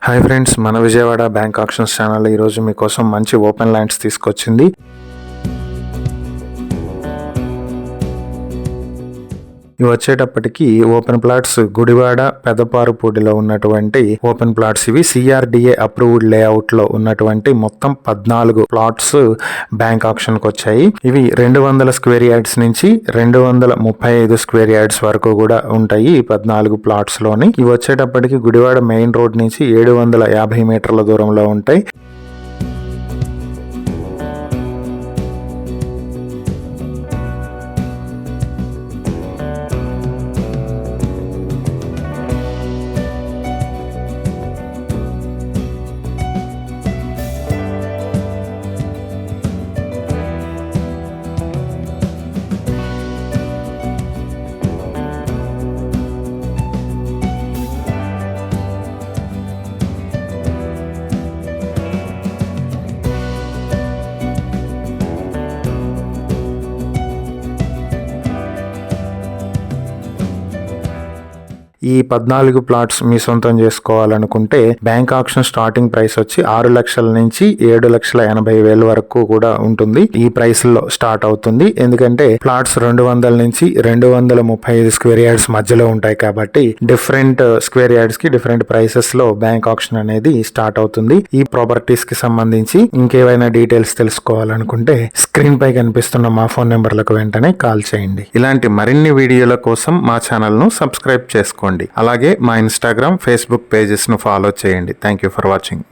Hi friends, మన Vijayawada bank actions channel ఈరోజు మీకోసం మంచి ఓపెన్ ల్యాండ్స్ తీసుకొచ్చింది. ఇవి వచ్చేటప్పటికి ఓపెన్ ప్లాట్స్ గుడివాడ పెదపారుపూడిలో ఉన్నటువంటి ఓపెన్ ప్లాట్స్. ఇవి CRDA అప్రూవ్డ్ లేఅవుట్ లో ఉన్నటువంటి మొత్తం 14 ప్లాట్స్ బ్యాంక్ ఆక్షన్ కు వచ్చాయి. ఇవి 200 స్క్వేర్ యార్డ్స్ నుంచి 235 స్క్వేర్ యార్డ్స్ వరకు కూడా ఉంటాయి ఈ 14 ప్లాట్స్ లోని. ఇవి వచ్చేటప్పటికి గుడివాడ మెయిన్ రోడ్ నుంచి 750 మీటర్ల దూరంలో ఉంటాయి. ఈ 14 ప్లాట్స్ మీ సొంతం చేసుకోవాలనుకుంటే బ్యాంక్ ఆక్షన్ స్టార్టింగ్ ప్రైస్ వచ్చి 6 లక్షల నుంచి 7,80,000 వరకు కూడా ఉంటుంది. ఈ ప్రైస్ లో స్టార్ట్ అవుతుంది. ఎందుకంటే ప్లాట్స్ 200 నుంచి 235 స్క్వేర్ యార్డ్స్ మధ్యలో ఉంటాయి కాబట్టి డిఫరెంట్ స్క్వేర్ యార్డ్స్ కి డిఫరెంట్ ప్రైసెస్ లో బ్యాంక్ ఆక్షన్ అనేది స్టార్ట్ అవుతుంది. ఈ ప్రాపర్టీస్ కి సంబంధించి ఇంకేమైనా డీటెయిల్స్ తెలుసుకోవాలనుకుంటే స్క్రీన్ పై కనిపిస్తున్న మా ఫోన్ నెంబర్లకు వెంటనే కాల్ చేయండి. ఇలాంటి మరిన్ని వీడియోల కోసం మా ఛానల్ ను సబ్స్క్రైబ్ చేసుకోండి. అలాగే మా ఇన్స్టాగ్రామ్, ఫేస్బుక్ పేజెస్ ను ఫాలో చేయండి. Thank you for watching.